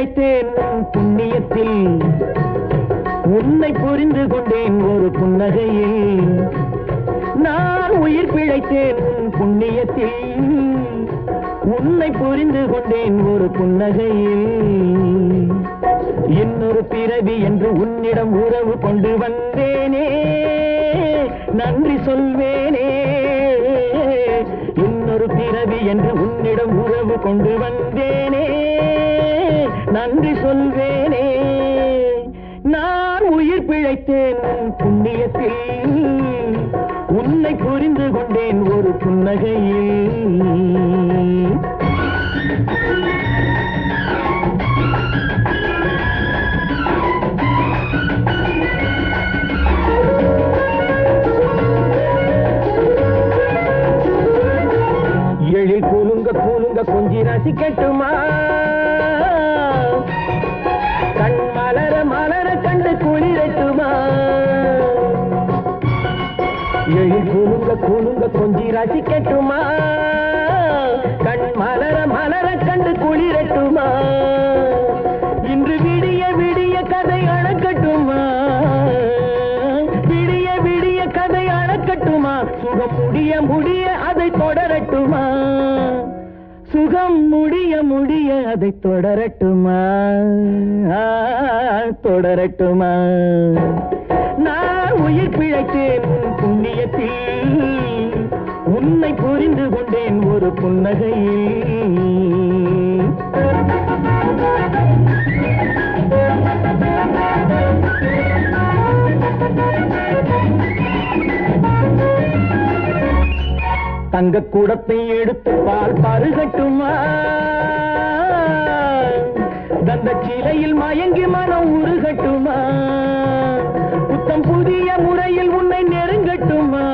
பிழைத்தேன் உன் புண்ணியத்தில் உன்னை புரிந்து கொண்டேன் ஒரு புன்னகையில் நான் உயிர் பிழைத்தேன் உன் புண்ணியத்தில் உன்னை புரிந்து கொண்டேன் ஒரு புன்னகையில் இன்னொரு பிறவி என்று உன்னிடம் உறவு கொண்டு வந்தேனே நன்றி சொல்வேனே இன்னொரு பிறவி என்று உன்னிடம் உறவு கொண்டு வந்தேனே நன்றி சொல்வேனே நான் உயிர் பிழைத்தேன் உன் புண்ணியத்தில் உன்னை புரிந்து கொண்டேன் ஒரு புன்னகையில் எழில் கூலுங்க கூலுங்க கொஞ்சி ரசிக்கட்டுமா கண் மலர மலர கண்டு குளிரட்டுமா எழில் கூலுங்க கூலுங்க கொஞ்சி ரசிக்கட்டுமா கண் மலர மலர கண்டு குளிரட்டுமா இன்று விடிய விடிய கதை அழக்கட்டுமா விடிய விடிய கதை அழக்கட்டுமா சுகம் முடிய முடிய அதை தொடரட்டுமா சுகம் முடிய முடிய அதை தொடரட்டுமா தொடரட்டுமா நான் உயிர் பிழைத்தேன் உன் புண்ணியத்தில் உன்னை புரிந்து கொண்டேன் ஒரு புன்னகையில் தங்க கூடத்தை எடுத்து பால் பருகட்டுமா தந்த சிலையில் மயங்கி மனம் உருகட்டுமா புத்தம் புதிய முறையில் உன்னை நெருங்கட்டுமா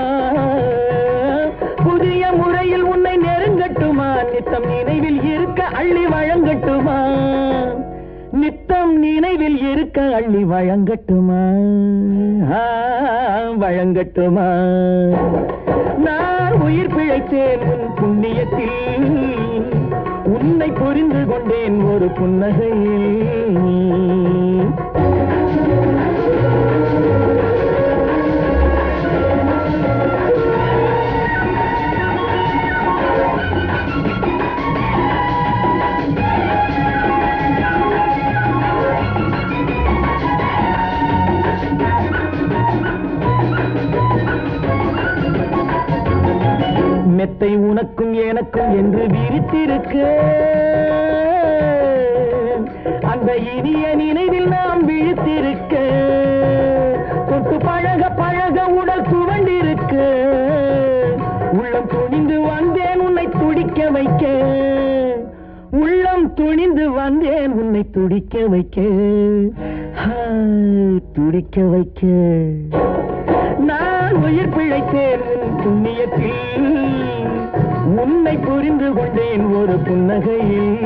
புதிய முறையில் உன்னை நெருங்கட்டுமா நித்தம் நினைவில் இருக்க அள்ளி வழங்கட்டுமா நித்தம் நினைவில் இருக்க அள்ளி வழங்கட்டுமா வழங்கட்டுமா நான் உயிர் பிழைத்தேன் உன் புண்ணியத்தில் உன்னை புரிந்து கொண்டேன் ஒரு புன்னகையில் மெத்தை உனக்கும் எனக்கும் என்று விரித்திருக்க அந்த இனிய நினைவில் நாம் விழித்திருக்க தொட்டு பழக பழக உடல் துவண்டிருக்க உள்ளம் துணிந்து வந்தேன் உன்னை துடிக்க வைக்க உள்ளம் துணிந்து வந்தேன் உன்னை துடிக்க வைக்க துடிக்க வைக்க நான் உயிர் பிழைத்தேன் உன் புண்ணியத்தில் உன்னை புரிந்து கொண்டேன் ஒரு புன்னகையில்